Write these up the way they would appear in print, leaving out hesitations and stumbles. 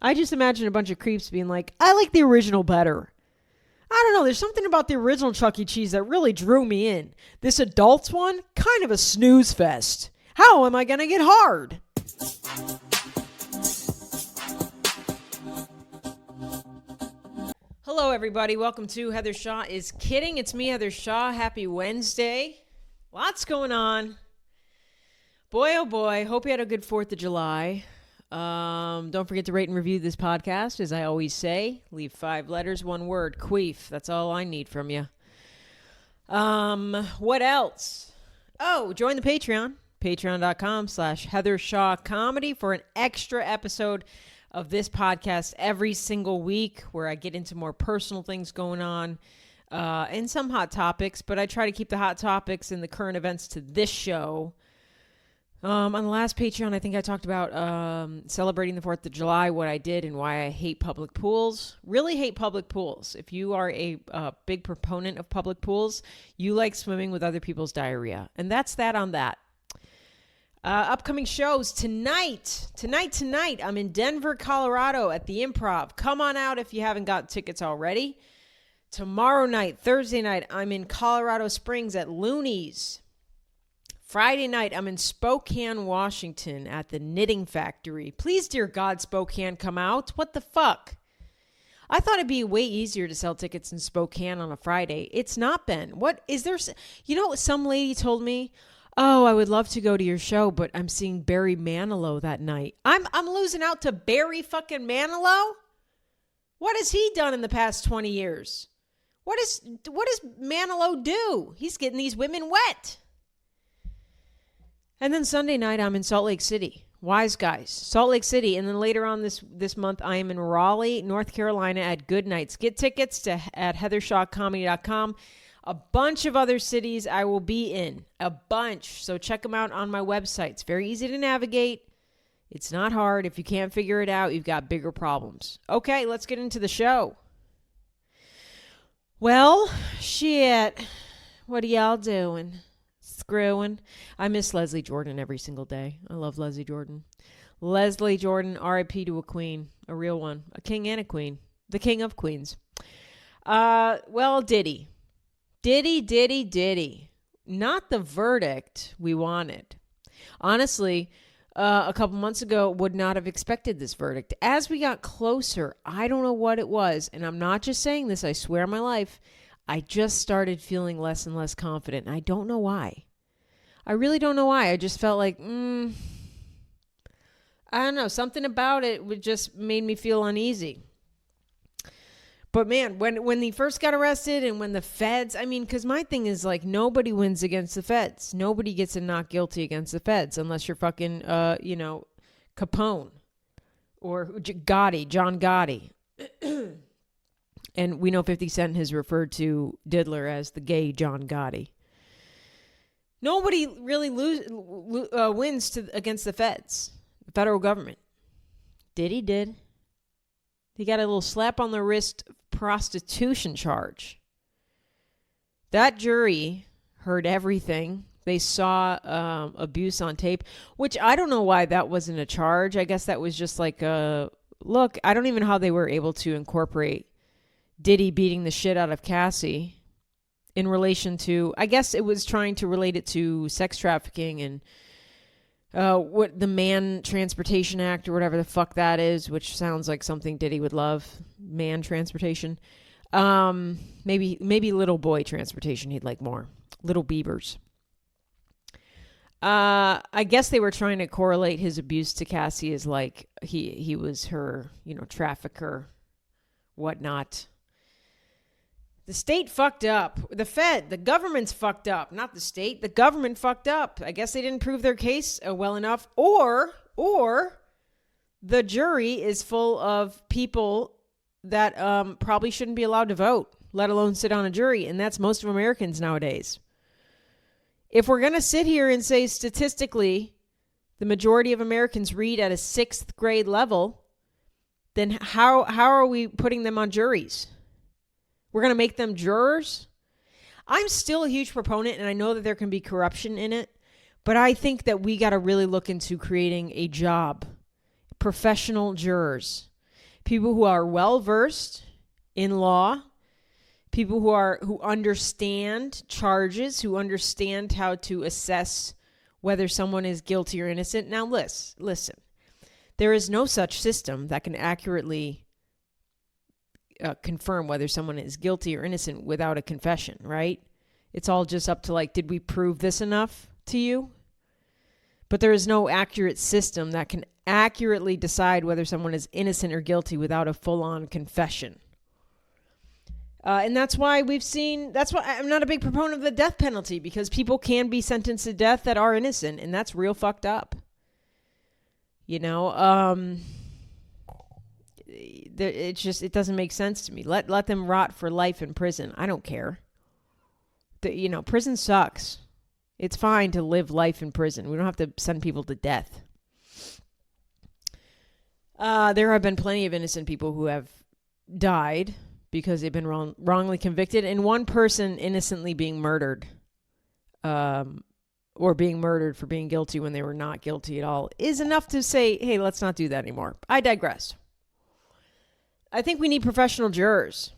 I just imagine a bunch of creeps being like, I like the original better. I don't know. There's something about the original Chuck E. Cheese that really drew me in. This adults one, kind of a snooze fest. How am I going to get hard? Hello, everybody. Welcome to Heather Shaw is Kidding. It's me, Heather Shaw. Happy Wednesday. Lots going on. Boy, oh boy. Hope you had a good 4th of July. Don't forget to rate and review this podcast. As I always say, leave 5 letters, 1 word, queef. That's all I need from you. What else? Oh, join the Patreon, patreon.com/Heather Shaw Comedy for an extra episode of this podcast every single week where I get into more personal things going on, and some hot topics, but I try to keep the hot topics and the current events to this show. On the last Patreon, I think I talked about celebrating the 4th of July, what I did and why I hate public pools. Really hate public pools. If you are a big proponent of public pools, you like swimming with other people's diarrhea. And that's that on that. Upcoming shows tonight, I'm in Denver, Colorado at the Improv. Come on out if you haven't got tickets already. Tomorrow night, Thursday night, I'm in Colorado Springs at Looney's. Friday night, I'm in Spokane, Washington at the Knitting Factory. Please, dear God, Spokane, come out. What the fuck? I thought it'd be way easier to sell tickets in Spokane on a Friday. It's not been. What is there? You know, some lady told me, oh, I would love to go to your show, but I'm seeing Barry Manilow that night. I'm losing out to Barry fucking Manilow? What has he done in the past 20 years? What does Manilow do? He's getting these women wet. And then Sunday night, I'm in Salt Lake City. Wise Guys, Salt Lake City. And then later on this month, I am in Raleigh, North Carolina at Good Nights. Get tickets at heathershawcomedy.com. A bunch of other cities I will be in. A bunch. So check them out on my website. It's very easy to navigate. It's not hard. If you can't figure it out, you've got bigger problems. Okay, let's get into the show. Well, shit. What are y'all doing? Screwing. I miss Leslie Jordan every single day. I love Leslie Jordan. Leslie Jordan, R.I.P. to a queen. A real one. A king and a queen. The king of queens. Well, Diddy. Diddy. Not the verdict we wanted. Honestly, a couple months ago, would not have expected this verdict. As we got closer, I don't know what it was. And I'm not just saying this, I swear on my life. I just started feeling less and less confident. And I don't know why. I really don't know why. I just felt like, I don't know. Something about it just made me feel uneasy. But man, when he first got arrested and when the feds, because my thing is like nobody wins against the feds. Nobody gets a not guilty against the feds unless you're fucking, Capone or John Gotti. And we know 50 Cent has referred to Diddler as the gay John Gotti. Nobody really wins against the feds, the federal government. Diddy did. He got a little slap on the wrist prostitution charge. That jury heard everything. They saw abuse on tape, which I don't know why that wasn't a charge. I guess that was just like look, I don't even know how they were able to incorporate Diddy beating the shit out of Cassie in relation to, I guess it was trying to relate it to sex trafficking and what the Man Transportation Act or whatever the fuck that is, which sounds like something Diddy would love. Man transportation. Maybe little boy transportation he'd like more. Little Beavers. I guess they were trying to correlate his abuse to Cassie as like he was her, trafficker, whatnot. The state fucked up. The government's fucked up. Not the state. The government fucked up. I guess they didn't prove their case well enough. Or the jury is full of people that probably shouldn't be allowed to vote, let alone sit on a jury. And that's most of Americans nowadays. If we're going to sit here and say statistically the majority of Americans read at a 6th grade level, then how are we putting them on juries? We're going to make them jurors? I'm still a huge proponent, and I know that there can be corruption in it, but I think that we got to really look into creating a job, professional jurors. people who are well versed in law, people who understand charges, who understand how to assess whether someone is guilty or innocent. Now, listen. There is no such system that can accurately confirm whether someone is guilty or innocent without a confession, right? It's all just up to did we prove this enough to you? But there is no accurate system that can accurately decide whether someone is innocent or guilty without a full-on confession. And that's why I'm not a big proponent of the death penalty, because people can be sentenced to death that are innocent, and that's real fucked up. It doesn't make sense to me. Let them rot for life in prison. I don't care. Prison sucks. It's fine to live life in prison. We don't have to send people to death. There have been plenty of innocent people who have died because they've been wrongly convicted, and one person innocently being murdered, or being murdered for being guilty when they were not guilty at all, is enough to say, hey, let's not do that anymore. I digress. I think we need professional jurors.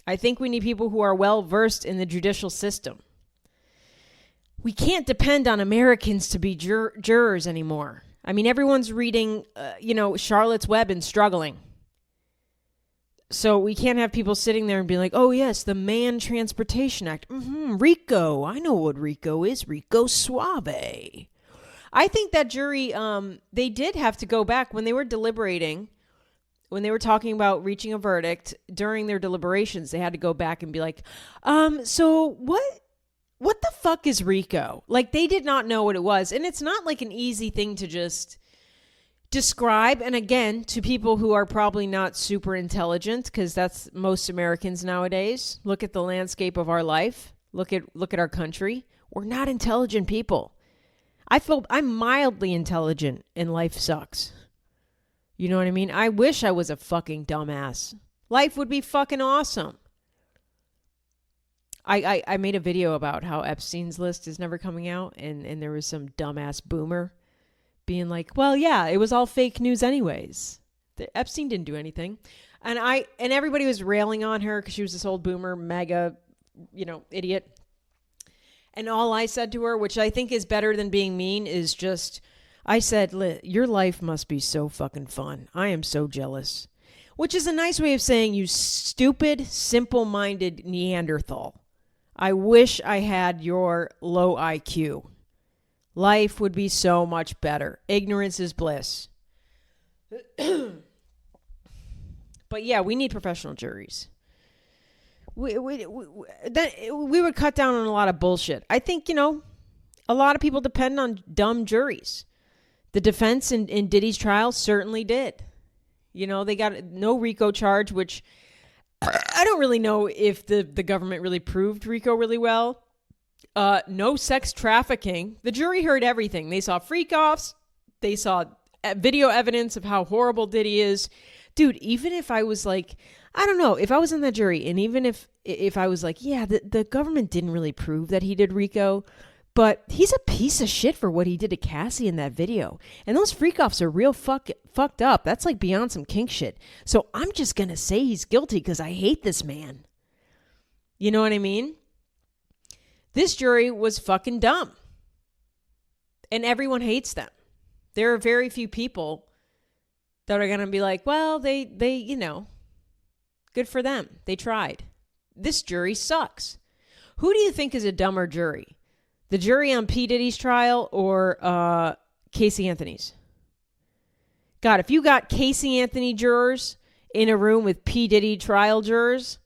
I think we need people who are well versed in the judicial system. We can't depend on Americans to be jurors anymore. I mean, everyone's reading, Charlotte's Web and struggling. So we can't have people sitting there and be like, oh, yes, the Man Transportation Act. RICO. I know what RICO is. RICO Suave. I think that jury, they did have to go back when they were deliberating, when they were talking about reaching a verdict during their deliberations. They had to go back and be like, so what the fuck is RICO? They did not know what it was. And it's not an easy thing to just describe. And again, to people who are probably not super intelligent, because that's most Americans nowadays. Look at the landscape of our life. Look at our country. We're not intelligent people. I feel I'm mildly intelligent and life sucks. You know what I mean? I wish I was a fucking dumbass. Life would be fucking awesome. I made a video about how Epstein's list is never coming out, and there was some dumbass boomer being like, well, yeah, it was all fake news anyways. Epstein didn't do anything. And everybody was railing on her because she was this old boomer, mega, idiot. And all I said to her, which I think is better than being mean, is just, I said, your life must be so fucking fun. I am so jealous. Which is a nice way of saying, you stupid, simple-minded Neanderthal. I wish I had your low IQ. Life would be so much better. Ignorance is bliss. But yeah, we need professional juries. We would cut down on a lot of bullshit. I think, a lot of people depend on dumb juries. The defense in Diddy's trial certainly did. They got no RICO charge, which I don't really know if the government really proved RICO really well. No sex trafficking. The jury heard everything. They saw freak-offs. They saw video evidence of how horrible Diddy is. Dude, even if I was I don't know, if I was in that jury, and even if I was yeah, the government didn't really prove that he did RICO, but he's a piece of shit for what he did to Cassie in that video. And those freak-offs are real fucked up. That's beyond some kink shit. So I'm just going to say he's guilty because I hate this man. You know what I mean? This jury was fucking dumb. And everyone hates them. There are very few people that are going to be like, well, they good for them. They tried. This jury sucks. Who do you think is a dumber jury? The jury on P. Diddy's trial or Casey Anthony's? God, if you got Casey Anthony jurors in a room with P. Diddy trial jurors,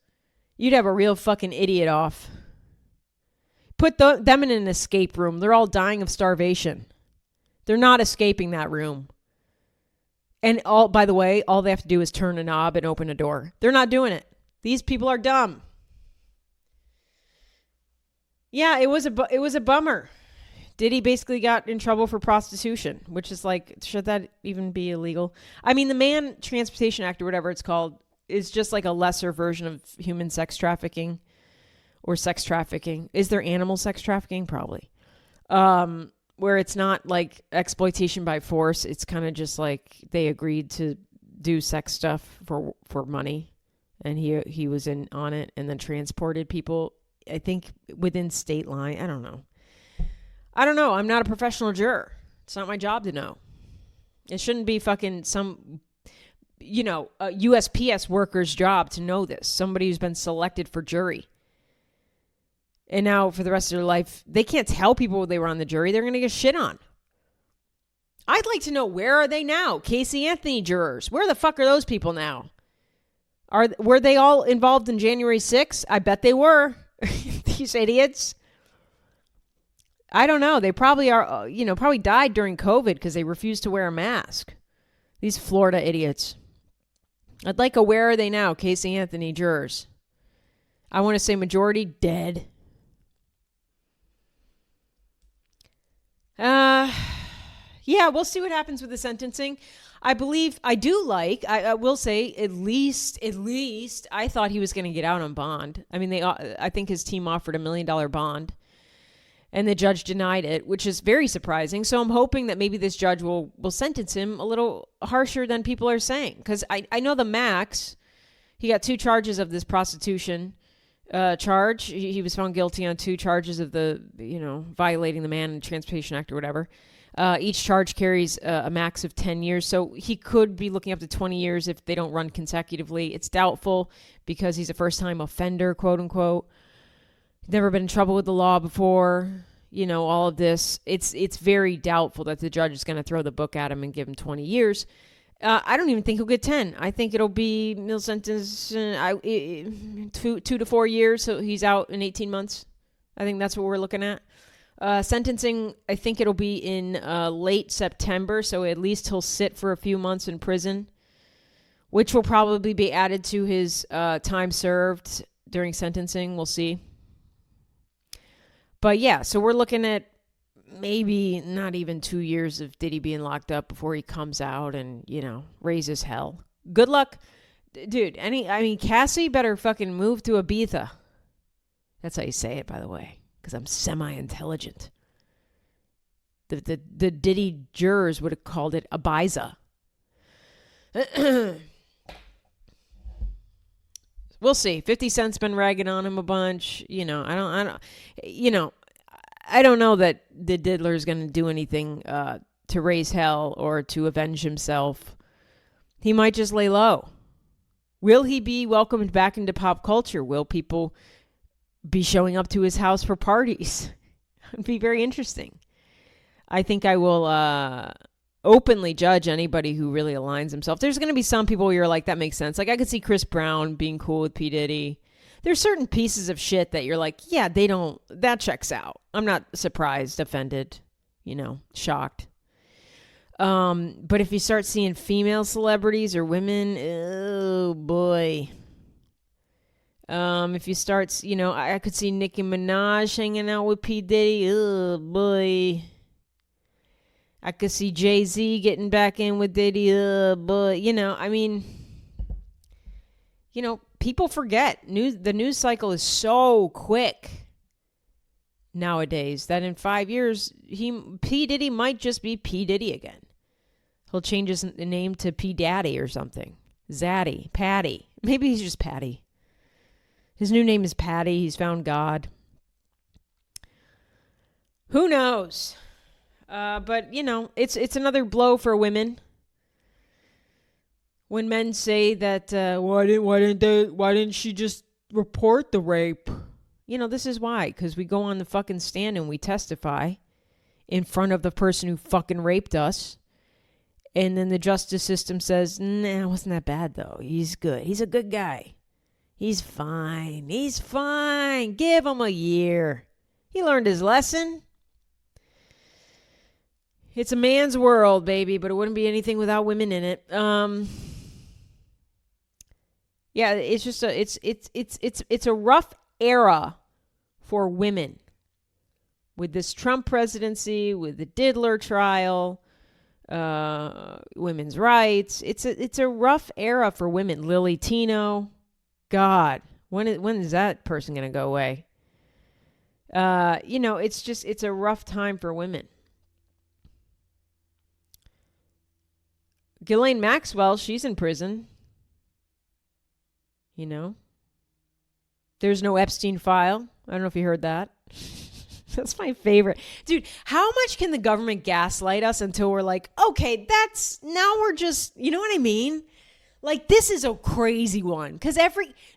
you'd have a real fucking idiot off. Put them in an escape room. They're all dying of starvation. They're not escaping that room. And by the way, all they have to do is turn a knob and open a door. They're not doing it. These people are dumb. Yeah, it was a bummer. Diddy basically got in trouble for prostitution, which is should that even be illegal? I mean, the Man Transportation Act or whatever it's called is just a lesser version of human sex trafficking or sex trafficking. Is there animal sex trafficking? Probably. Where it's not exploitation by force. It's kind of just they agreed to do sex stuff for money, and he was in on it, and then transported people, I think, within state line. I don't know. I'm not a professional juror. It's not my job to know. It shouldn't be fucking some, a USPS worker's job to know this. Somebody who's been selected for jury. And now for the rest of their life, they can't tell people they were on the jury. They're going to get shit on. I'd like to know, where are they now? Casey Anthony jurors. Where the fuck are those people now? Were they all involved in January 6th? I bet they were. These idiots. I don't know. They probably are, probably died during COVID because they refused to wear a mask. These Florida idiots. I'd like a where are they now? Casey Anthony jurors. I want to say majority dead. Yeah, we'll see what happens with the sentencing. I will say, at least, I thought he was going to get out on bond. I mean, I think his team offered $1 million bond, and the judge denied it, which is very surprising. So I'm hoping that maybe this judge will sentence him a little harsher than people are saying. Because I know the max, he got 2 charges of this prostitution charge. He was found guilty on 2 charges of the, violating the Man and Transportation Act or whatever. Each charge carries a max of 10 years. So he could be looking up to 20 years if they don't run consecutively. It's doubtful because he's a first-time offender, quote unquote. Never been in trouble with the law before. All of this. It's very doubtful that the judge is going to throw the book at him and give him 20 years. I don't even think he'll get 10. I think it'll be middle sentence 2 to 4 years. So he's out in 18 months. I think that's what we're looking at. Sentencing, I think it'll be in late September. So at least he'll sit for a few months in prison, which will probably be added to his time served during sentencing. We'll see. But yeah, so we're looking at maybe not even 2 years of Diddy being locked up before he comes out and, raises hell. Good luck. Dude, Cassie better fucking move to Ibiza. That's how you say it, by the way, because I'm semi-intelligent. The Diddy jurors would have called it Ibiza. We'll see. 50 Cent's been ragging on him a bunch. I don't know that the Diddler is going to do anything to raise hell or to avenge himself. He might just lay low. Will he be welcomed back into pop culture? Will people be showing up to his house for parties? It'd be very interesting. I think I will openly judge anybody who really aligns himself. There's going to be some people where you're like, that makes sense. Like, I could see Chris Brown being cool with P. Diddy. There's certain pieces of shit that you're like, yeah, that checks out. I'm not surprised, offended, shocked. But if you start seeing female celebrities or women, oh boy. If you start, I could see Nicki Minaj hanging out with P. Diddy. Oh boy. I could see Jay-Z getting back in with Diddy. But, people forget. The news cycle is so quick nowadays that in 5 years, P. Diddy might just be P. Diddy again. He'll change his name to P. Daddy or something. Zaddy. Patty. Maybe he's just Patty. His new name is Patty. He's found God. Who knows? But it's another blow for women. When men say that, why didn't she just report the rape? This is why. Because we go on the fucking stand and we testify in front of the person who fucking raped us. And then the justice system says, nah, it wasn't that bad though. He's good. He's a good guy. He's fine. He's fine. Give him a year. He learned his lesson. It's a man's world, baby, but it wouldn't be anything without women in it. Yeah, it's just it's a rough era for women with this Trump presidency, with the Diddler trial, women's rights. It's a rough era for women. Lily Tino, God, when is that person gonna go away? It's a rough time for women. Ghislaine Maxwell, she's in prison. You know? There's no Epstein file. I don't know if you heard that. That's my favorite. Dude, how much can the government gaslight us until we're like, okay, now we're just, you know what I mean? Like, this is a crazy one. Because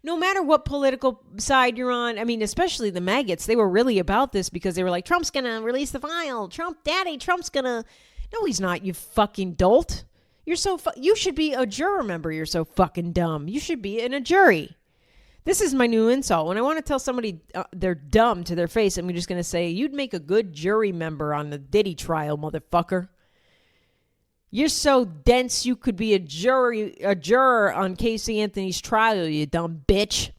no matter what political side you're on, I mean, especially the maggots, they were really about this because they were like, Trump's going to release the file. Trump's going to. No, he's not, you fucking dolt. You should be a juror member. You're so fucking dumb. You should be in a jury. This is my new insult. When I want to tell somebody they're dumb to their face, I'm just going to say, you'd make a good jury member on the Diddy trial, motherfucker. You're so dense you could be a juror on Casey Anthony's trial, you dumb bitch.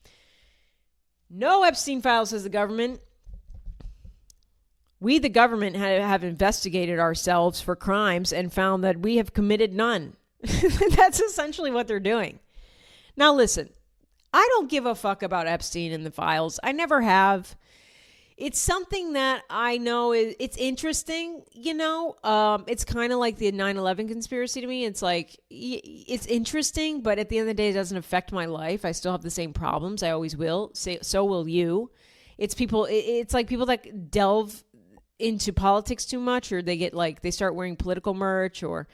No Epstein Files, says the government. We, the government, have investigated ourselves for crimes and found that we have committed none. That's essentially what they're doing. Now, listen, I don't give a fuck about Epstein and the files. I never have. It's something that I know it's interesting, you know. It's kind of like the 9/11 conspiracy to me. It's like, it's interesting, but at the end of the day, it doesn't affect my life. I still have the same problems. I always will. So will you. It's like people that delve into politics too much, or they start wearing political merch, or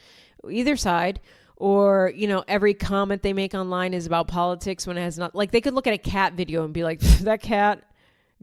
either side, or, you know, every comment they make online is about politics when it has not. Like, they could look at a cat video and be like, that cat,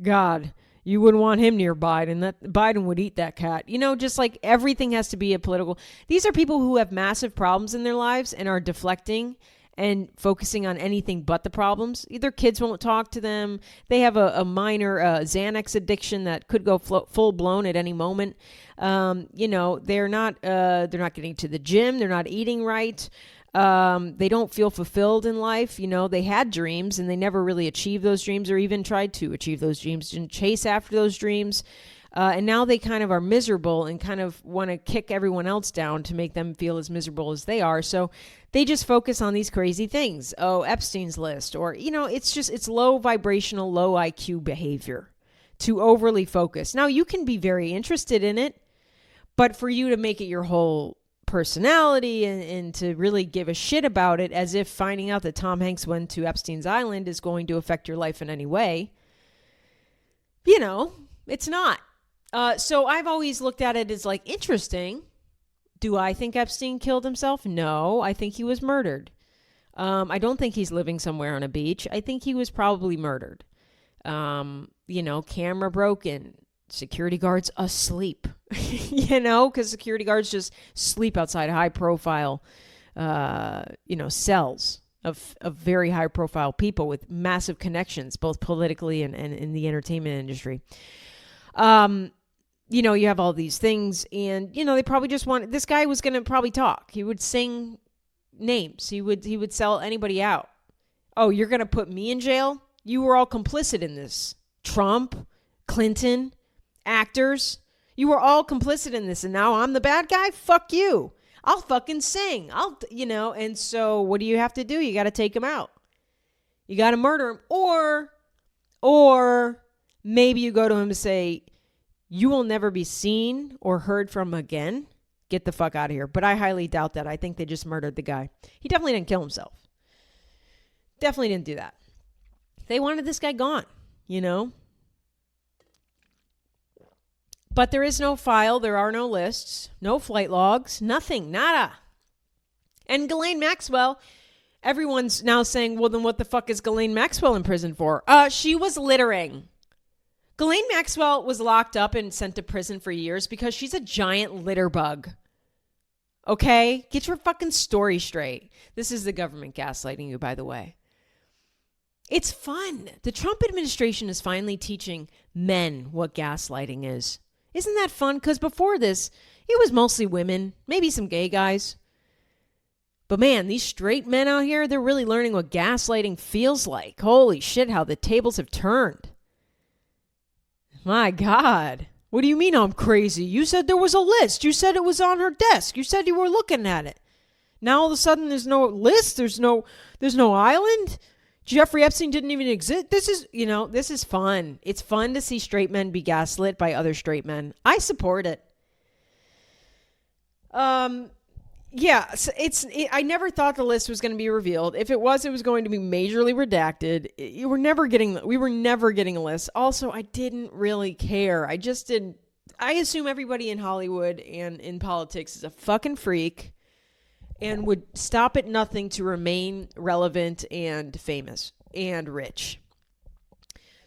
God, you wouldn't want him near Biden. That Biden would eat that cat. You know, just like everything has to be a political. These are people who have massive problems in their lives and are deflecting and focusing on anything but the problems. Either kids won't talk to them. They have a minor Xanax addiction that could go full blown at any moment. You know, they're not getting to the gym. They're not eating right. They don't feel fulfilled in life. You know, they had dreams and they never really achieved those dreams or even tried to achieve those dreams, didn't chase after those dreams. And now they kind of are miserable and kind of want to kick everyone else down to make them feel as miserable as they are. So they just focus on these crazy things. Oh, Epstein's list, or, you know, it's low vibrational, low IQ behavior to overly focus. Now, you can be very interested in it, but for you to make it your whole personality and to really give a shit about it, as if finding out that Tom Hanks went to Epstein's Island is going to affect your life in any way, you know, it's not. So I've always looked at it as like, interesting. Do I think Epstein killed himself? No, I think he was murdered. I don't think he's living somewhere on a beach. I think he was probably murdered. You know, camera broken, security guards asleep, you know, because security guards just sleep outside high profile, you know, cells of very high profile people with massive connections, both politically and in the entertainment industry. You know, you have all these things, and, you know, they probably just this guy was going to probably talk. He would sing names. He would sell anybody out. Oh, you're going to put me in jail? You were all complicit in this. Trump, Clinton, actors, you were all complicit in this, and now I'm the bad guy? Fuck you. I'll fucking sing. You know, and so what do you have to do? You got to take him out. You got to murder him. Or maybe you go to him and say, you will never be seen or heard from again. Get the fuck out of here. But I highly doubt that. I think they just murdered the guy. He definitely didn't kill himself. Definitely didn't do that. They wanted this guy gone, you know. But there is no file. There are no lists. No flight logs. Nothing. Nada. And Ghislaine Maxwell, everyone's now saying, well, then what the fuck is Ghislaine Maxwell in prison for? She was littering. Ghislaine Maxwell was locked up and sent to prison for years because she's a giant litter bug. Okay? Get your fucking story straight. This is the government gaslighting you, by the way. It's fun. The Trump administration is finally teaching men what gaslighting is. Isn't that fun? Because before this, it was mostly women, maybe some gay guys. But man, these straight men out here, they're really learning what gaslighting feels like. Holy shit, how the tables have turned. My God. What do you mean I'm crazy? You said there was a list. You said it was on her desk. You said you were looking at it. Now all of a sudden there's no list. There's no island. Jeffrey Epstein didn't even exist. This is fun. It's fun to see straight men be gaslit by other straight men. I support it. Yeah, so I never thought the list was going to be revealed. If it was going to be majorly redacted. We were never getting a list. Also, I didn't really care. I just didn't. I assume everybody in Hollywood and in politics is a fucking freak and would stop at nothing to remain relevant and famous and rich.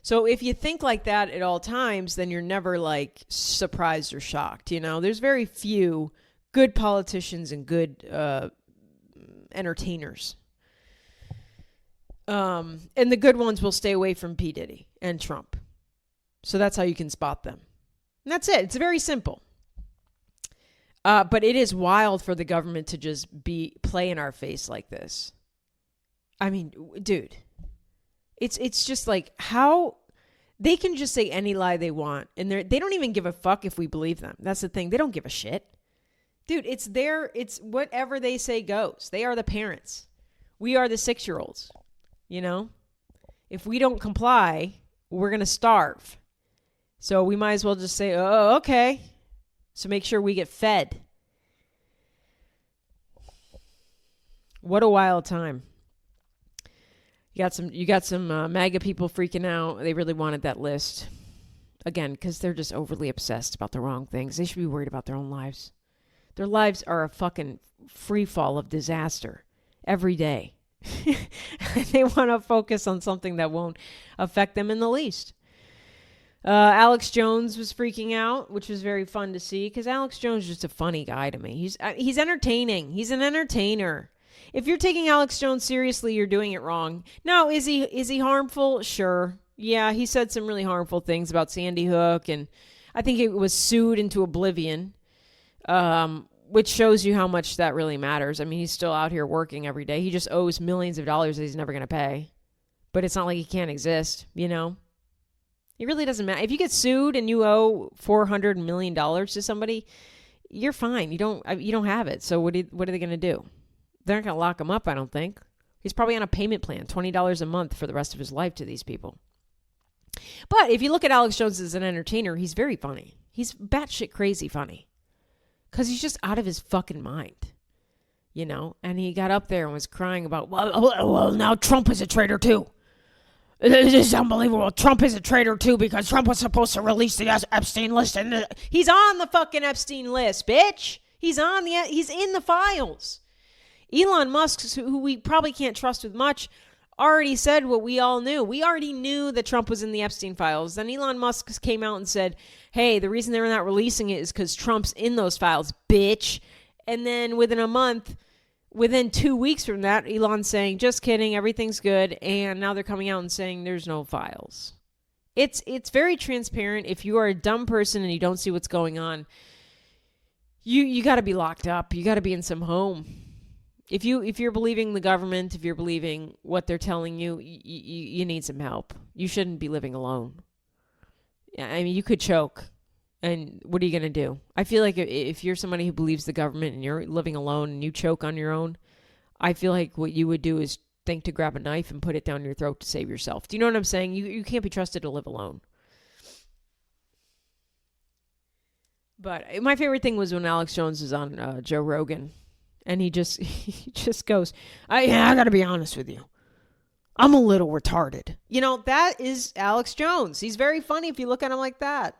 So if you think like that at all times, then you're never like surprised or shocked. You know, there's very few good politicians and good entertainers. And the good ones will stay away from P. Diddy and Trump. So that's how you can spot them. And that's it. It's very simple. But it is wild for the government to just play in our face like this. I mean, dude, it's just like how they can just say any lie they want. And they don't even give a fuck if we believe them. That's the thing. They don't give a shit. Dude, it's whatever they say goes. They are the parents. We are the 6-year-olds. You know? If we don't comply, we're going to starve. So we might as well just say, oh, okay. So make sure we get fed. What a wild time. You got some MAGA people freaking out. They really wanted that list. Again, because they're just overly obsessed about the wrong things. They should be worried about their own lives. Their lives are a fucking free fall of disaster every day. They want to focus on something that won't affect them in the least. Alex Jones was freaking out, which was very fun to see because Alex Jones is just a funny guy to me. He's entertaining. He's an entertainer. If you're taking Alex Jones seriously, you're doing it wrong. Now, is he harmful? Sure. Yeah, he said some really harmful things about Sandy Hook, and I think it was sued into oblivion, which shows you how much that really matters. I mean, he's still out here working every day. He just owes millions of dollars that he's never going to pay. But it's not like he can't exist, you know? It really doesn't matter. If you get sued and you owe $400 million to somebody, you're fine. You don't have it. So what are they going to do? They're not going to lock him up, I don't think. He's probably on a payment plan, $20 a month for the rest of his life to these people. But if you look at Alex Jones as an entertainer, he's very funny. He's batshit crazy funny. Because he's just out of his fucking mind. You know? And he got up there and was crying about, well, now Trump is a traitor too. This is unbelievable. Trump is a traitor too because Trump was supposed to release the Epstein list. And he's on the fucking Epstein list, bitch. He's in the files. Elon Musk, who we probably can't trust with much, already said what we all knew. We already knew that Trump was in the Epstein files. Then Elon Musk came out and said, hey, the reason they're not releasing it is because Trump's in those files, bitch. And then within 2 weeks from that, Elon's saying, just kidding, everything's good. And now they're coming out and saying there's no files. It's very transparent. If you are a dumb person and you don't see what's going on, you got to be locked up. You got to be in some home. If you're believing the government, if you're believing what they're telling you, you need some help. You shouldn't be living alone. I mean, you could choke. And what are you going to do? I feel like if you're somebody who believes the government and you're living alone and you choke on your own, I feel like what you would do is think to grab a knife and put it down your throat to save yourself. Do you know what I'm saying? You can't be trusted to live alone. But my favorite thing was when Alex Jones was on Joe Rogan. And he just goes, I got to be honest with you. I'm a little retarded. You know, that is Alex Jones. He's very funny if you look at him like that.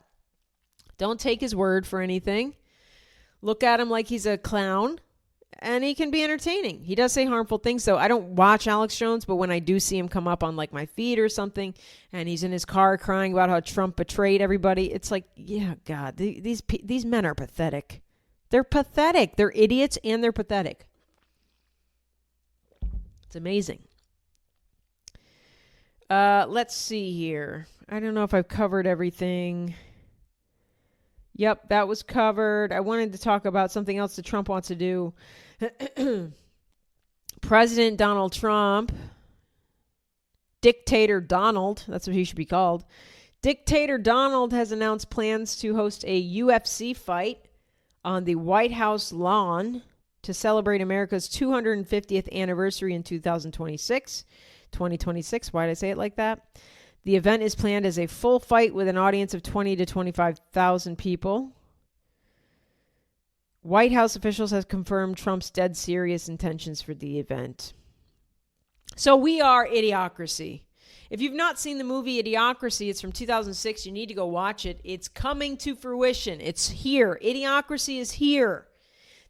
Don't take his word for anything. Look at him like he's a clown. And he can be entertaining. He does say harmful things, though. I don't watch Alex Jones, but when I do see him come up on like my feed or something, and he's in his car crying about how Trump betrayed everybody, it's like, yeah, God, these men are pathetic. They're pathetic. They're idiots and they're pathetic. It's amazing. Let's see here. I don't know if I've covered everything. Yep, that was covered. I wanted to talk about something else that Trump wants to do. President Donald Trump, Dictator Donald, that's what he should be called. Dictator Donald has announced plans to host a UFC fight on the White House lawn to celebrate America's 250th anniversary in 2026. Why did I say it like that? The event is planned as a full fight with an audience of 20 to 25,000 people, White House officials have confirmed Trump's dead serious intentions for the event. So we are Idiocracy. If you've not seen the movie Idiocracy, it's from 2006. You need to go watch it. It's coming to fruition. It's here. Idiocracy is here.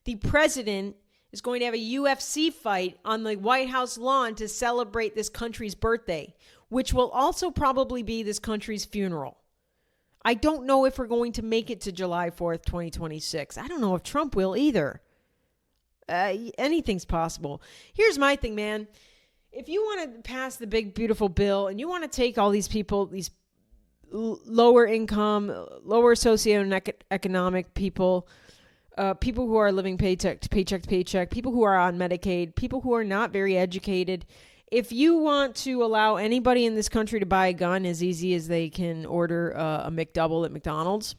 The president is going to have a UFC fight on the White House lawn to celebrate this country's birthday, which will also probably be this country's funeral. I don't know if we're going to make it to July 4th, 2026. I don't know if Trump will either. Anything's possible. Here's my thing, man. If you want to pass the big, beautiful bill and you want to take all these people, these lower income, lower socioeconomic people, people who are living paycheck to paycheck, people who are on Medicaid, people who are not very educated, if you want to allow anybody in this country to buy a gun as easy as they can order a McDouble at McDonald's,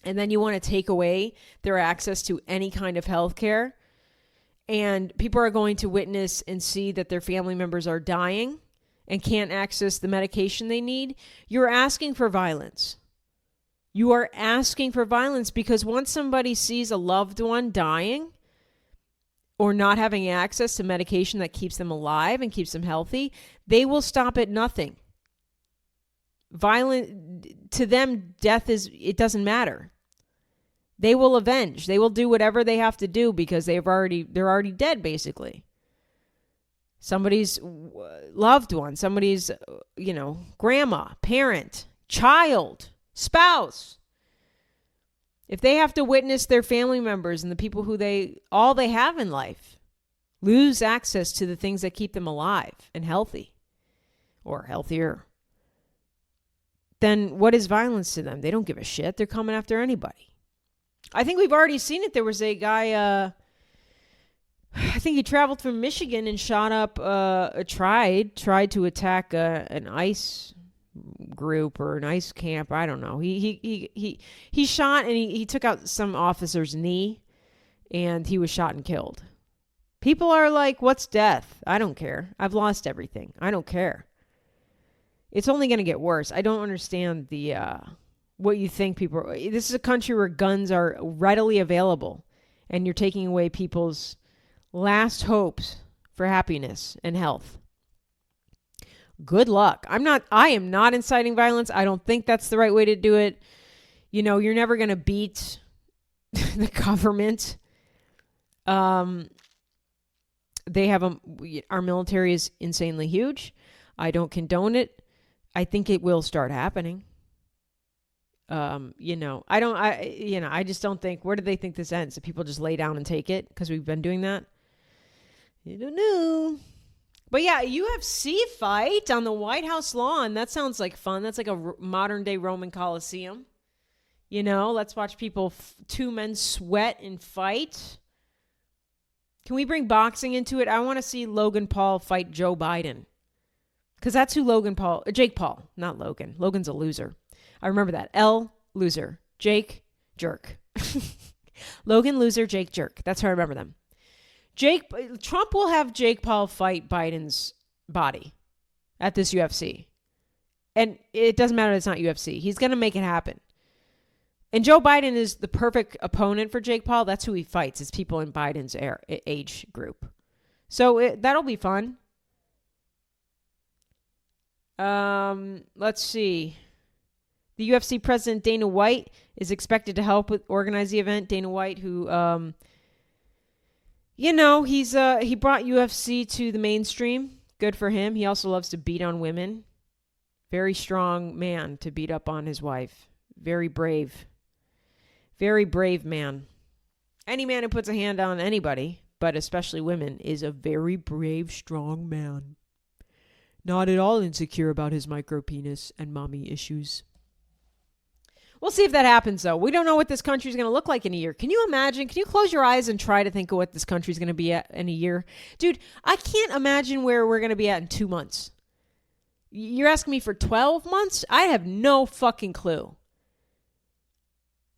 and then you want to take away their access to any kind of health care, and people are going to witness and see that their family members are dying and can't access the medication they need, you're asking for violence. You are asking for violence because once somebody sees a loved one dying or not having access to medication that keeps them alive and keeps them healthy, they will stop at nothing. Violent to them, death it doesn't matter. They will avenge. They will do whatever they have to do because they're already dead, basically. Somebody's loved one, somebody's, grandma, parent, child, spouse. If they have to witness their family members and the people who all they have in life lose access to the things that keep them alive and healthy or healthier, then what is violence to them? They don't give a shit. They're coming after anybody. I think we've already seen it. There was a guy, I think he traveled from Michigan and shot up, tried to attack an ICE group or an ICE camp. I don't know. He shot and he took out some officer's knee and he was shot and killed. People are like, what's death? I don't care. I've lost everything. I don't care. It's only going to get worse. I don't understand what you think people are. This is a country where guns are readily available and you're taking away people's last hopes for happiness and health. Good luck. I am not inciting violence. I don't think that's the right way to do it. You're never going to beat the government. They have our military is insanely huge. I don't condone it. I think it will start happening. I just don't think, where do they think this ends? Do people just lay down and take it because we've been doing that? I don't know. But yeah, UFC fight on the White House lawn. That sounds like fun. That's like a modern day Roman Coliseum. Let's watch two men sweat and fight. Can we bring boxing into it? I want to see Logan Paul fight Joe Biden. Because that's who Jake Paul, not Logan. Logan's a loser. I remember that. Loser. Jake, jerk. Logan, loser, Jake, jerk. That's how I remember them. Trump will have Jake Paul fight Biden's body at this UFC. And it doesn't matter, it's not UFC. He's going to make it happen. And Joe Biden is the perfect opponent for Jake Paul. That's who he fights. It's people in Biden's age group. So that'll be fun. Let's see. The UFC president, Dana White, is expected to help organize the event. Dana White, who, he brought UFC to the mainstream. Good for him. He also loves to beat on women. Very strong man to beat up on his wife. Very brave. Very brave man. Any man who puts a hand on anybody, but especially women, is a very brave, strong man. Not at all insecure about his micro penis and mommy issues. We'll see if that happens, though. We don't know what this country is going to look like in a year. Can you imagine? Can you close your eyes and try to think of what this country is going to be at in a year? Dude, I can't imagine where we're going to be at in 2 months. You're asking me for 12 months? I have no fucking clue.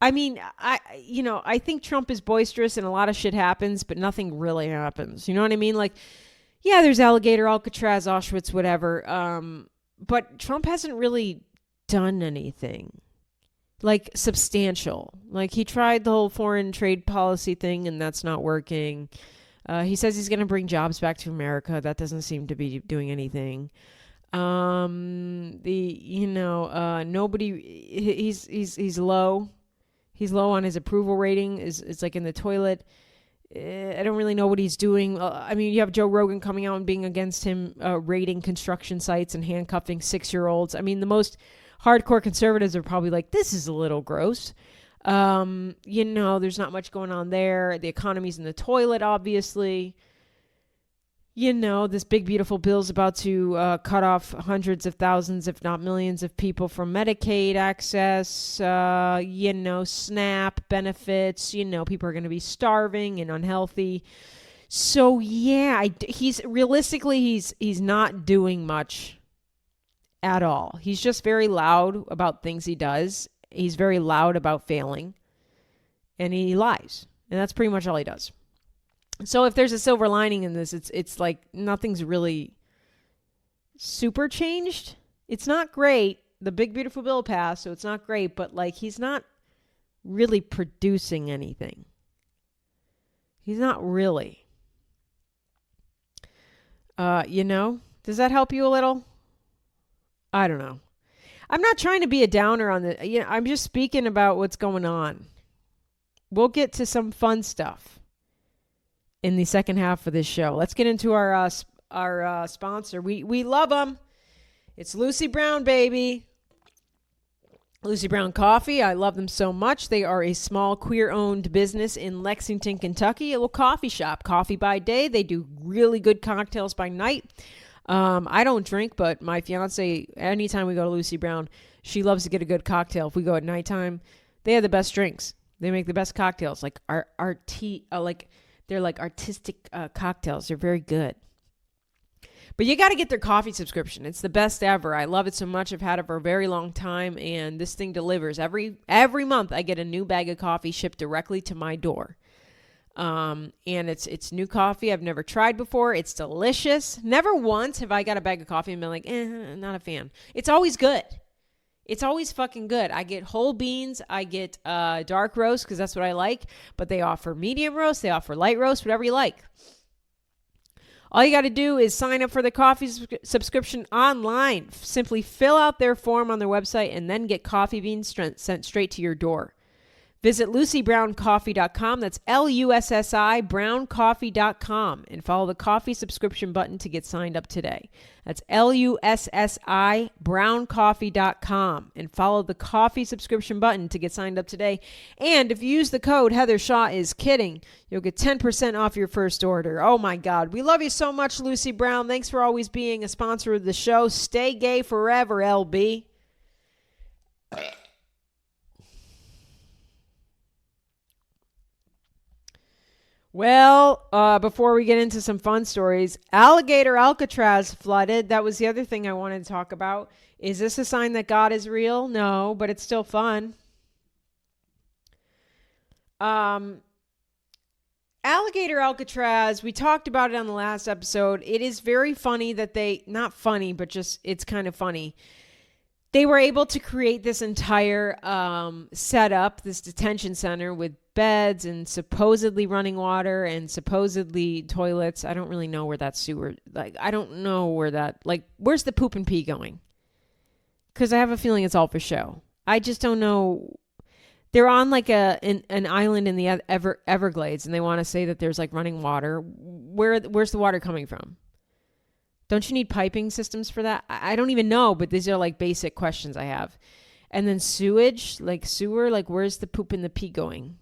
I mean, I think Trump is boisterous and a lot of shit happens, but nothing really happens. You know what I mean? Like, yeah, there's Alligator, Alcatraz, Auschwitz, whatever. But Trump hasn't really done anything. like substantial. Like he tried the whole foreign trade policy thing and that's not working. He says he's going to bring jobs back to America. That doesn't seem to be doing anything. Nobody, he's low. He's low on his approval rating. It's like in the toilet. I don't really know what he's doing. You have Joe Rogan coming out and being against him, raiding construction sites and handcuffing 6-year-olds. The most hardcore conservatives are probably like, this is a little gross. There's not much going on there. The economy's in the toilet, obviously. This big, beautiful bill's about to cut off hundreds of thousands, if not millions of people from Medicaid access, SNAP benefits. People are going to be starving and unhealthy. So, yeah, he's not doing much at all. He's just very loud about things he does. He's very loud about failing. And he lies. And that's pretty much all he does. So if there's a silver lining in this, it's like nothing's really super changed. It's not great. The big beautiful bill passed, so it's not great, but like he's not really producing anything. He's not really. Does that help you a little? I don't know. I'm not trying to be a downer on the, I'm just speaking about what's going on. We'll get to some fun stuff in the second half of this show. Let's get into our sponsor. We love them. It's Lucy Brown, baby. Lucy Brown Coffee. I love them so much. They are a small queer-owned business in Lexington, Kentucky. A little coffee shop. Coffee by day. They do really good cocktails by night. I don't drink, but my fiance, anytime we go to Lucy Brown, she loves to get a good cocktail. If we go at nighttime, they have the best drinks. They make the best cocktails. Like they're like artistic cocktails. They're very good. But you got to get their coffee subscription. It's the best ever. I love it so much. I've had it for a very long time, and this thing delivers. Every month, I get a new bag of coffee shipped directly to my door. And it's new coffee I've never tried before. It's delicious. Never once have I got a bag of coffee and been like, not a fan. It's always good. It's always fucking good. I get whole beans. I get dark roast because that's what I like. But they offer medium roast. They offer light roast, whatever you like. All you got to do is sign up for the coffee subscription online. Simply fill out their form on their website and then get coffee beans sent straight to your door. Visit LucyBrownCoffee.com. That's LUSSI browncoffee.com and follow the coffee subscription button to get signed up today. That's LUSSI browncoffee.com and follow the coffee subscription button to get signed up today. And if you use the code Heather Shaw is kidding, you'll get 10% off your first order. Oh my God. We love you so much, Lucy Brown. Thanks for always being a sponsor of the show. Stay gay forever, LB. Well, before we get into some fun stories, Alligator Alcatraz flooded. That was the other thing I wanted to talk about. Is this a sign that God is real? No, but it's still fun. Alligator Alcatraz, we talked about it on the last episode. It is very funny that not funny, but just it's kind of funny. They were able to create this entire setup, this detention center with beds and supposedly running water and supposedly toilets. I don't really know where that sewer, I don't know where that, where's the poop and pee going? Because I have a feeling it's all for show. I just don't know. They're on an island in the Everglades and they want to say that there's running water. Where's the water coming from? Don't you need piping systems for that? I don't even know, but these are basic questions I have. And then sewage, sewer, where's the poop and the pee going?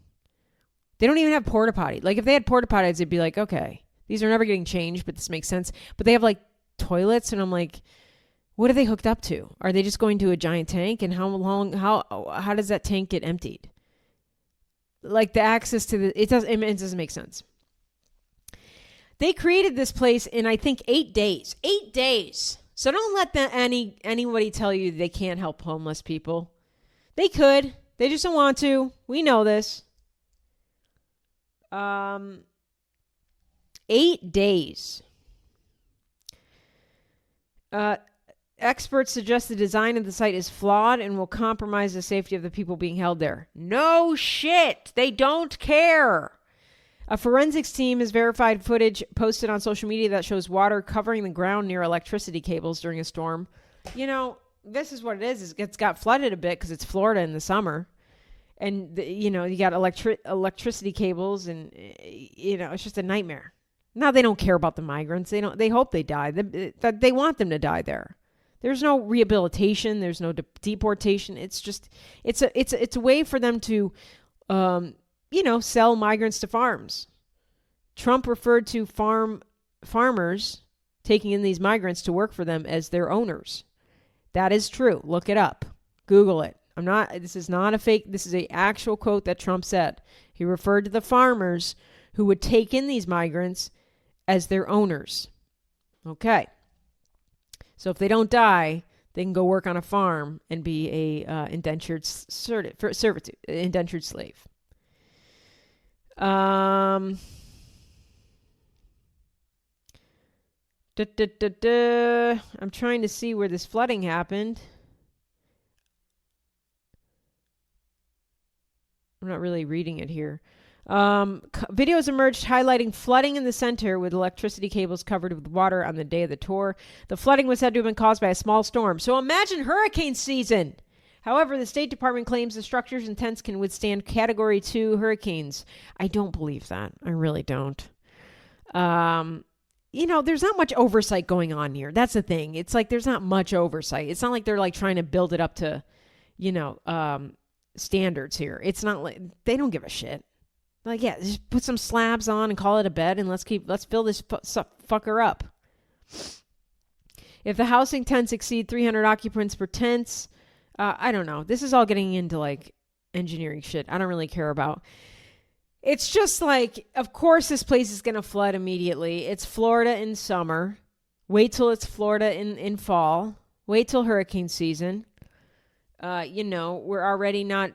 They don't even have porta potty. If they had porta potties, it'd be okay, these are never getting changed, but this makes sense. But they have toilets, and I'm what are they hooked up to? Are they just going to a giant tank? And how does that tank get emptied? The access to it doesn't make sense. They created this place in, I think, 8 days. 8 days. So don't let anybody tell you they can't help homeless people. They could. They just don't want to. We know this. 8 days. Experts suggest the design of the site is flawed and will compromise the safety of the people being held there. No shit. They don't care. A forensics team has verified footage posted on social media that shows water covering the ground near electricity cables during a storm. You know, this is what it is. It's got flooded a bit because it's Florida in the summer. And, you got electricity cables and, it's just a nightmare. Now they don't care about the migrants. They hope they die. They want them to die there. There's no rehabilitation. There's no deportation. It's just, it's a way for them to, sell migrants to farms. Trump referred to farmers taking in these migrants to work for them as their owners. That is true. Look it up. Google it. This is not a fake. This is an actual quote that Trump said. He referred to the farmers who would take in these migrants as their owners. Okay. So if they don't die, they can go work on a farm and be a indentured servitude, indentured slave. I'm trying to see where this flooding happened. I'm not really reading it here. Videos emerged highlighting flooding in the center with electricity cables covered with water on the day of the tour. The flooding was said to have been caused by a small storm. So imagine hurricane season. However, the State Department claims the structures and tents can withstand Category 2 hurricanes. I don't believe that. I really don't. There's not much oversight going on here. That's the thing. It's like there's not much oversight. It's not like they're like trying to build it up to, standards here. It's not like they don't give a shit. Like, yeah, just put some slabs on and call it a bed and let's fill this fucker up. If the housing tents exceed 300 occupants per tents, I don't know. This is all getting into like engineering shit I don't really care about. It's just like, of course this place is going to flood immediately. It's Florida in summer. Wait till it's Florida in fall. Wait till hurricane season. We're already not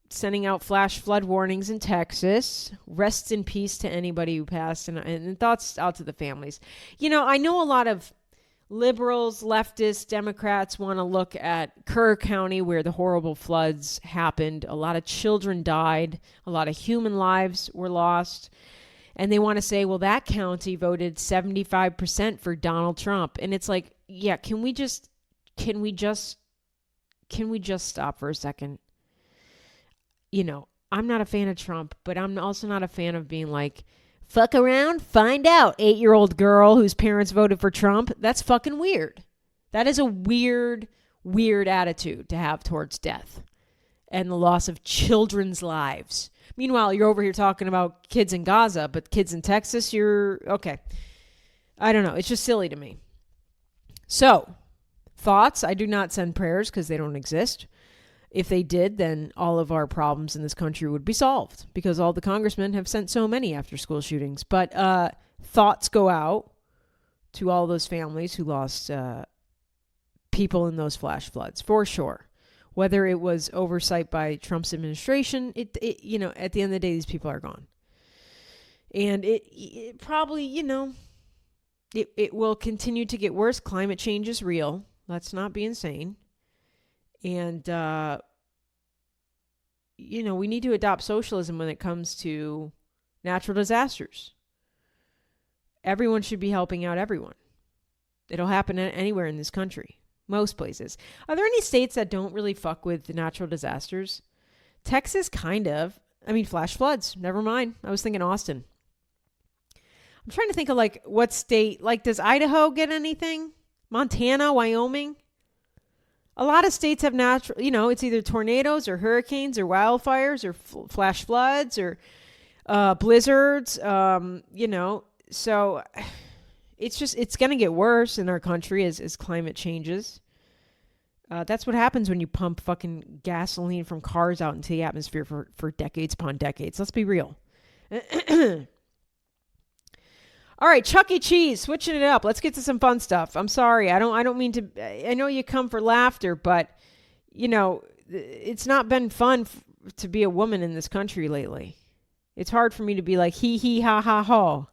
sending out flash flood warnings in Texas. Rest in peace to anybody who passed, and thoughts out to the families. I know a lot of liberals, leftists, Democrats want to look at Kerr County where the horrible floods happened. A lot of children died. A lot of human lives were lost. And they want to say, well, that county voted 75% for Donald Trump. And it's like, yeah, can we just stop for a second? I'm not a fan of Trump, but I'm also not a fan of being like, fuck around, find out, 8-year-old girl whose parents voted for Trump. That's fucking weird. That is a weird attitude to have towards death and the loss of children's lives. Meanwhile, you're over here talking about kids in Gaza, but kids in Texas, you're okay. I don't know. It's just silly to me. So, thoughts? I do not send prayers because they don't exist. If they did, then all of our problems in this country would be solved because all the congressmen have sent so many after school shootings. But thoughts go out to all those families who lost people in those flash floods, for sure. Whether it was oversight by Trump's administration, at the end of the day, these people are gone. And it probably, it will continue to get worse. Climate change is real. Let's not be insane. And, we need to adopt socialism when it comes to natural disasters. Everyone should be helping out everyone. It'll happen anywhere in this country. Most places. Are there any states that don't really fuck with the natural disasters? Texas, kind of. Flash floods. Never mind. I was thinking Austin. I'm trying to think of what state, does Idaho get anything? Montana, Wyoming? A lot of states have natural, it's either tornadoes or hurricanes or wildfires or flash floods or blizzards, so it's going to get worse in our country as climate changes. That's what happens when you pump fucking gasoline from cars out into the atmosphere for decades upon decades. Let's be real. All right, Chuck E. Cheese, switching it up. Let's get to some fun stuff. I'm sorry. I don't mean to. I know you come for laughter, but it's not been fun to be a woman in this country lately. It's hard for me to be like hee hee ha ha ha.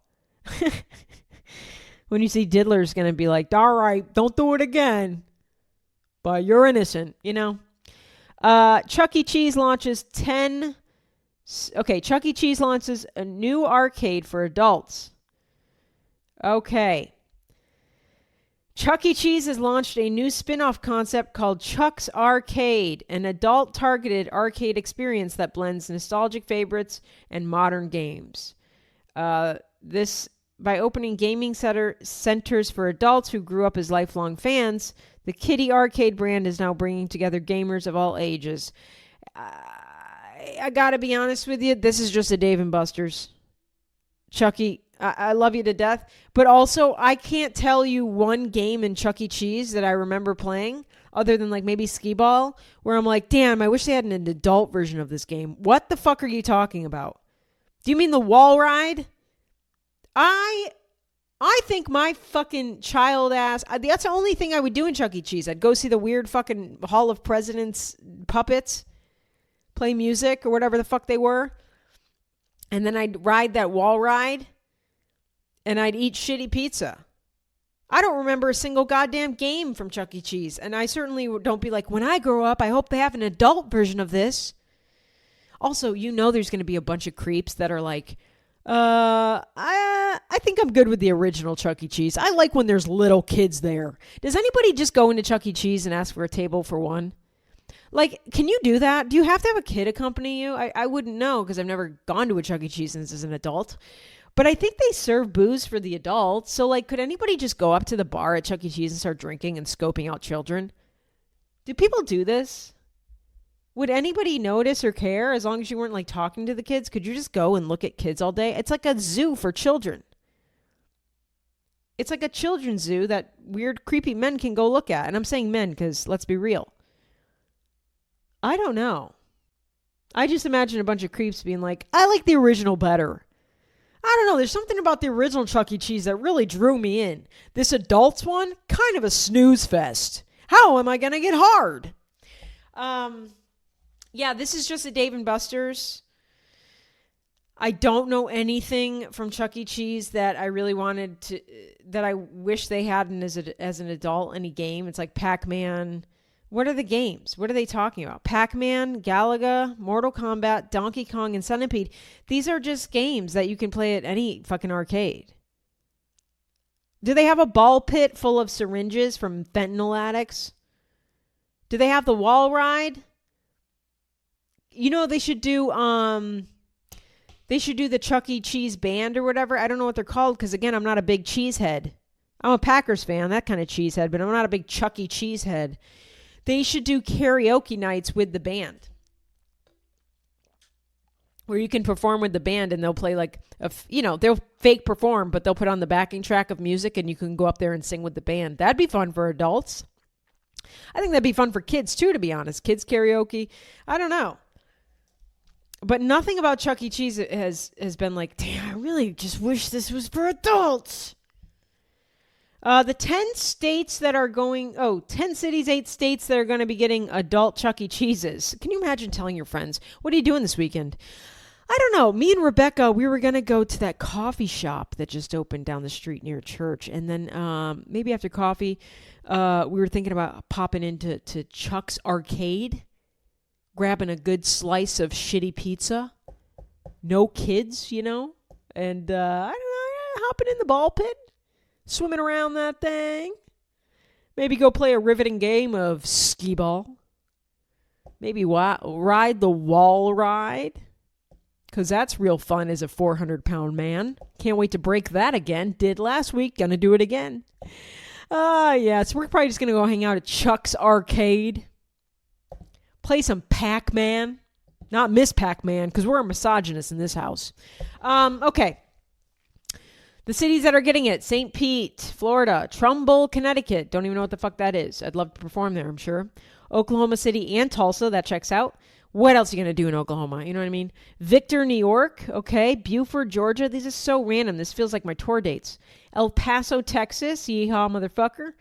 When you see Diddler's going to be like, all right, don't do it again. but you're innocent, you know? Chuck E. Cheese launches Chuck E. Cheese launches a new arcade for adults. Okay. Chuck E. Cheese has launched a new spin-off concept called Chuck's Arcade, an adult-targeted arcade experience that blends nostalgic favorites and modern games. This, by opening gaming centers for adults who grew up as lifelong fans, the Kiddie Arcade brand is now bringing together gamers of all ages. I gotta be honest with you, this is just a Dave & Buster's. Chucky, I love you to death, but also I can't tell you one game in Chuck E. Cheese that I remember playing other than like maybe Skee Ball, where I'm like, damn, I wish they had an adult version of this game. What the fuck are you talking about? Do you mean the wall ride? I think my fucking child ass, that's the only thing I would do in Chuck E. Cheese. I'd go see the weird fucking Hall of Presidents puppets, play music or whatever the fuck they were. And then I'd ride that wall ride and I'd eat shitty pizza. I don't remember a single goddamn game from Chuck E. Cheese. And I certainly don't be like, when I grow up, I hope they have an adult version of this. Also, you know there's going to be a bunch of creeps that are like, I think I'm good with the original Chuck E. Cheese. I like when there's little kids there. Does anybody just go into Chuck E. Cheese and ask for a table for one? Like, can you do that? Do you have to have a kid accompany you? I wouldn't know because I've never gone to a Chuck E. Cheese since as an adult. But I think they serve booze for the adults. So, like, could anybody just go up to the bar at Chuck E. Cheese and start drinking and scoping out children? Do people do this? Would anybody notice or care as long as you weren't, like, talking to the kids? Could you just go and look at kids all day? It's like a zoo for children. It's like a children's zoo that weird, creepy men can go look at. And I'm saying men because, let's be real, I don't know. I just imagine a bunch of creeps being like, I like the original better. I don't know. There's something about the original Chuck E. Cheese that really drew me in. This adults one, kind of a snooze fest. How am I going to get hard? Yeah, this is just a Dave & Buster's. I don't know anything from Chuck E. Cheese that I really wanted to, that I wish they had as an adult, any game. It's like Pac-Man. What are the games? What are they talking about? Pac-Man, Galaga, Mortal Kombat, Donkey Kong, and Centipede. These are just games that you can play at any fucking arcade. Do they have a ball pit full of syringes from fentanyl addicts? Do they have the wall ride? You know, they should do the Chuck E. Cheese band or whatever. I don't know what they're called because, again, I'm not a big cheese head. I'm a Packers fan, that kind of cheese head, but I'm not a big Chuck E. Cheese head. They should do karaoke nights with the band, where you can perform with the band and they'll play like, they'll fake perform, but they'll put on the backing track of music and you can go up there and sing with the band. That'd be fun for adults. I think that'd be fun for kids too, to be honest. Kids karaoke. I don't know. But nothing about Chuck E. Cheese has been like, damn, I really just wish this was for adults. The 10 states that are going, 10 cities, 8 states that are going to be getting adult Chuck E. Cheeses. Can you imagine telling your friends, what are you doing this weekend? I don't know. Me and Rebecca, we were going to go to that coffee shop that just opened down the street near church. And then maybe after coffee, we were thinking about popping into Chuck's Arcade, grabbing a good slice of shitty pizza. No kids, and I don't know, hopping in the ball pit. Swimming around that thing. Maybe go play a riveting game of skee ball. Maybe ride the wall ride. Because that's real fun as a 400-pound man. Can't wait to break that again. Did last week. Gonna do it again. Yeah, so we're probably just gonna go hang out at Chuck's Arcade. Play some Pac-Man. Not Miss Pac-Man, because we're a misogynist in this house. Okay. The cities that are getting it: St. Pete, Florida; Trumbull, Connecticut. Don't even know what the fuck that is. I'd love to perform there, I'm sure. Oklahoma City and Tulsa. That checks out. What else are you going to do in Oklahoma? You know what I mean? Victor, New York. Okay. Buford, Georgia. This is so random. This feels like my tour dates. El Paso, Texas. Yeehaw, motherfucker.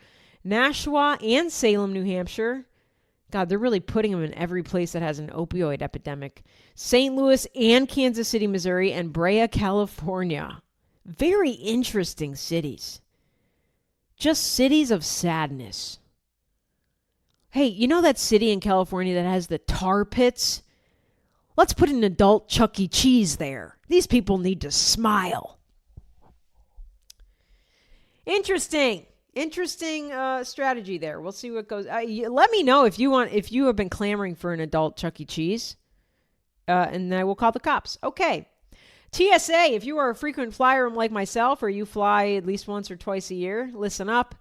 Nashua and Salem, New Hampshire. God, they're really putting them in every place that has an opioid epidemic. St. Louis and Kansas City, Missouri, and Brea, California. Very interesting cities. Just cities of sadness. Hey, you know that city in California that has the tar pits? Let's put an adult Chuck E. Cheese there. These people need to smile. Interesting strategy there. We'll see what goes. Let me know if you have been clamoring for an adult Chuck E. Cheese, and I will call the cops. Okay. TSA, if you are a frequent flyer like myself, or you fly at least once or twice a year, listen up.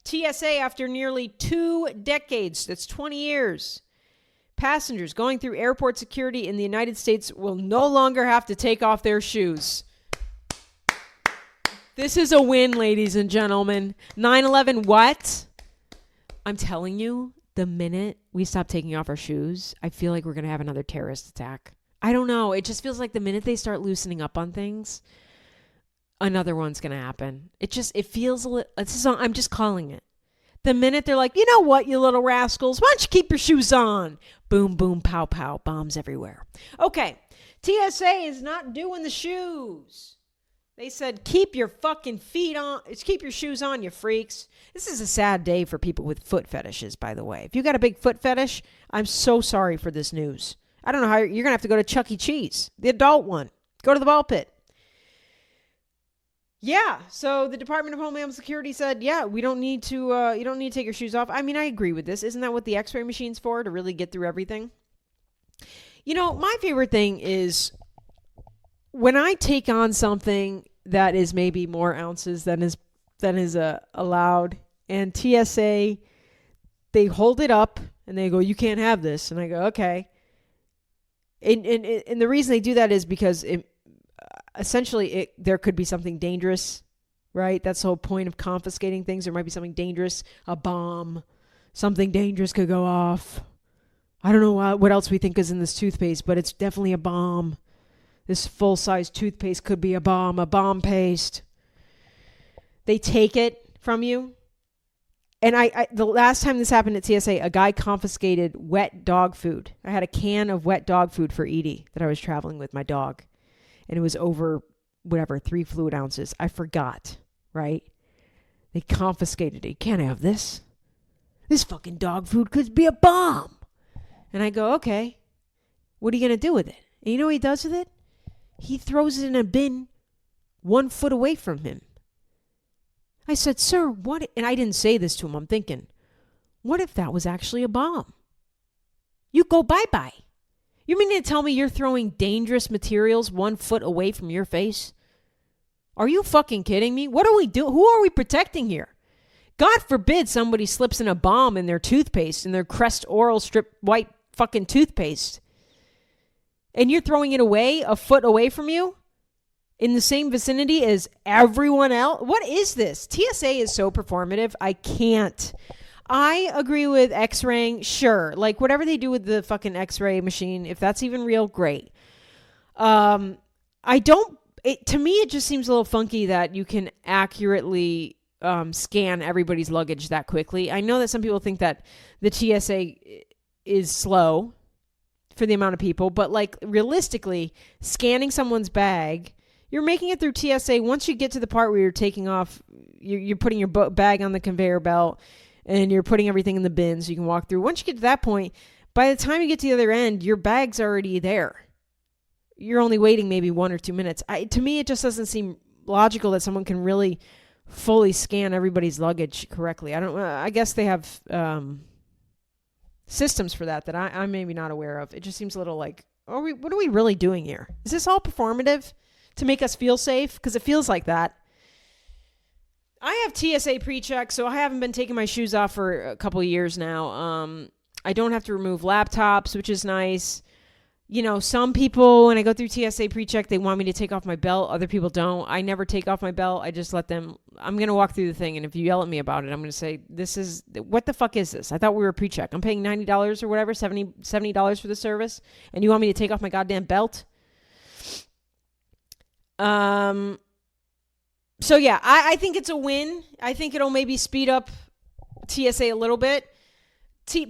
TSA, after nearly 2 decades, that's 20 years, passengers going through airport security in the United States will no longer have to take off their shoes. This is a win, ladies and gentlemen. 9/11 what? I'm telling you, the minute we stop taking off our shoes, I feel like we're going to have another terrorist attack. I don't know. It just feels like the minute they start loosening up on things, another one's going to happen. It feels a little, I'm just calling it. The minute they're like, you know what, you little rascals, why don't you keep your shoes on? Boom, boom, pow, pow, bombs everywhere. Okay, TSA is not doing the shoes. They said, keep your fucking feet on, keep your shoes on, you freaks. This is a sad day for people with foot fetishes, by the way. If you got a big foot fetish, I'm so sorry for this news. I don't know how you're going to have to go to Chuck E. Cheese, the adult one. Go to the ball pit. Yeah, so the Department of Homeland Security said, yeah, you don't need to take your shoes off. I mean, I agree with this. Isn't that what the x-ray machine's for, to really get through everything? You know, my favorite thing is when I take on something that is maybe more ounces than is allowed, and TSA, they hold it up and they go, you can't have this. And I go, okay. And the reason they do that is because there could be something dangerous, right? That's the whole point of confiscating things. There might be something dangerous, a bomb, something dangerous could go off. I don't know what else we think is in this toothpaste, but it's definitely a bomb. This full-size toothpaste could be a bomb paste. They take it from you. And the last time this happened at TSA, a guy confiscated wet dog food. I had a can of wet dog food for Edie that I was traveling with my dog. And it was over, 3 fluid ounces. I forgot, right? They confiscated it. You can't have this. This fucking dog food could be a bomb. And I go, okay, what are you going to do with it? And you know what he does with it? He throws it in a bin 1 foot away from him. I said, sir, what? And I didn't say this to him. I'm thinking, what if that was actually a bomb? You go bye-bye. You mean to tell me you're throwing dangerous materials 1 foot away from your face? Are you fucking kidding me? What are we doing? Who are we protecting here? God forbid somebody slips in a bomb in their toothpaste, in their Crest Oral Strip white fucking toothpaste. And you're throwing it away 1 foot away from you? In the same vicinity as everyone else? What is this? TSA is so performative. I can't. I agree with x-raying. Sure. Like whatever they do with the fucking x-ray machine, if that's even real, great. To me, it just seems a little funky that you can accurately scan everybody's luggage that quickly. I know that some people think that the TSA is slow for the amount of people, but like realistically, scanning someone's bag, you're making it through TSA. Once you get to the part where you're taking off, you're putting your bag on the conveyor belt and you're putting everything in the bin so you can walk through. Once you get to that point, by the time you get to the other end, your bag's already there. You're only waiting maybe 1 or 2 minutes. To me, it just doesn't seem logical that someone can really fully scan everybody's luggage correctly. I guess they have systems for that I'm maybe not aware of. It just seems a little like, what are we really doing here? Is this all performative to make us feel safe? Because it feels like that. I have TSA pre-check, so I haven't been taking my shoes off for a couple of years now. I don't have to remove laptops, which is nice. You know, some people, when I go through TSA pre-check, they want me to take off my belt. Other people don't. I never take off my belt. I just let them. I'm going to walk through the thing, and if you yell at me about it, I'm going to say, what the fuck is this? I thought we were pre-check. I'm paying $90 or whatever, $70 for the service, and you want me to take off my goddamn belt? So yeah, I think it's a win. I think it'll maybe speed up TSA a little bit.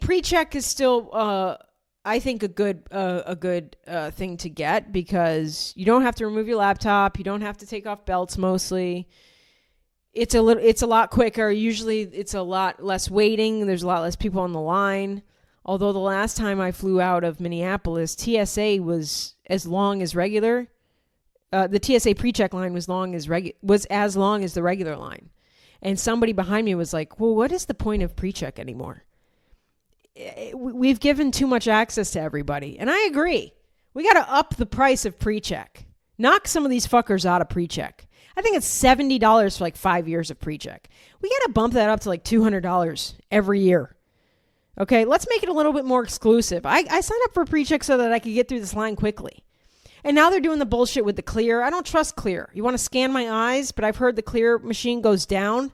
Pre-check is still, I think, a good thing to get because you don't have to remove your laptop. You don't have to take off belts mostly. It's a lot quicker. Usually it's a lot less waiting. There's a lot less people on the line. Although the last time I flew out of Minneapolis, TSA was as long as regular. The TSA pre-check line was as long as the regular line. And somebody behind me was like, well, what is the point of pre-check anymore? We've given too much access to everybody. And I agree. We got to up the price of pre-check. Knock some of these fuckers out of pre-check. I think it's $70 for like 5 years of pre-check. We got to bump that up to like $200 every year. Okay, let's make it a little bit more exclusive. I signed up for pre-check so that I could get through this line quickly. And now they're doing the bullshit with the Clear. I don't trust Clear. You want to scan my eyes, but I've heard the Clear machine goes down.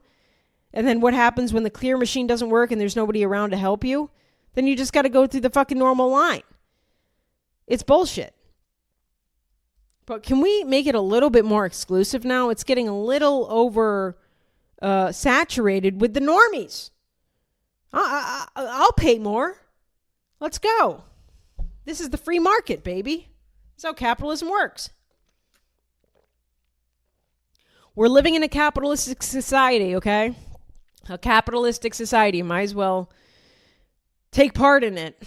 And then what happens when the Clear machine doesn't work and there's nobody around to help you? Then you just got to go through the fucking normal line. It's bullshit. But can we make it a little bit more exclusive now? It's getting a little over saturated with the normies. I'll pay more. Let's go. This is the free market, baby. That's how capitalism works. We're living in a capitalistic society, okay? A capitalistic society. Might as well take part in it.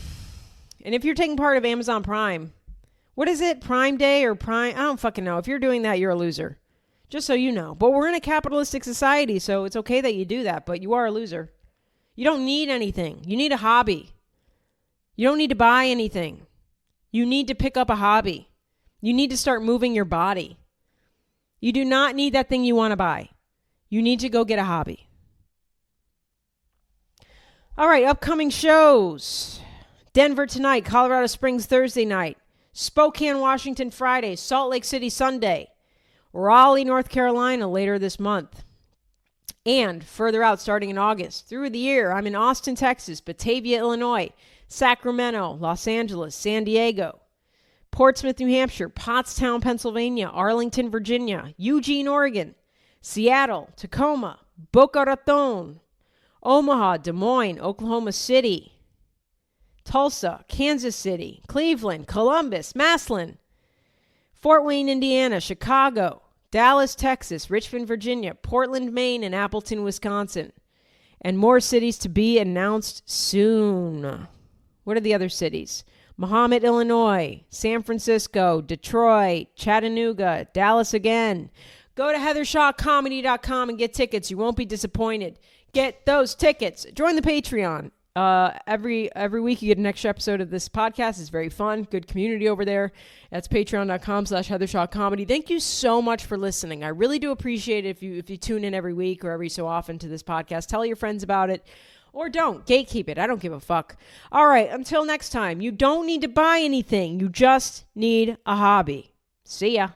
And if you're taking part of Amazon Prime, what is it? Prime Day or Prime? I don't fucking know. If you're doing that, you're a loser. Just so you know. But we're in a capitalistic society, so it's okay that you do that, but you are a loser. You don't need anything. You need a hobby. You don't need to buy anything. You need to pick up a hobby. You need to start moving your body. You do not need that thing you want to buy. You need to go get a hobby. All right, upcoming shows. Denver tonight, Colorado Springs Thursday night, Spokane, Washington Friday, Salt Lake City Sunday, Raleigh, North Carolina later this month. And further out, starting in August, through the year, I'm in Austin, Texas, Batavia, Illinois, Sacramento, Los Angeles, San Diego, Portsmouth, New Hampshire, Pottstown, Pennsylvania, Arlington, Virginia, Eugene, Oregon, Seattle, Tacoma, Boca Raton, Omaha, Des Moines, Oklahoma City, Tulsa, Kansas City, Cleveland, Columbus, Massillon, Fort Wayne, Indiana, Chicago, Dallas, Texas, Richmond, Virginia, Portland, Maine, and Appleton, Wisconsin. And more cities to be announced soon. What are the other cities? Mahomet, Illinois, San Francisco, Detroit, Chattanooga, Dallas again. Go to heathershawcomedy.com and get tickets. You won't be disappointed. Get those tickets. Join the Patreon. Every week you get an extra episode of this podcast. It's very fun. Good community over there. That's patreon.com/HeatherShawComedy. Thank you so much for listening. I really do appreciate it if you tune in every week or every so often to this podcast. Tell your friends about it. Or don't. Gatekeep it. I don't give a fuck. All right. Until next time. You don't need to buy anything. You just need a hobby. See ya.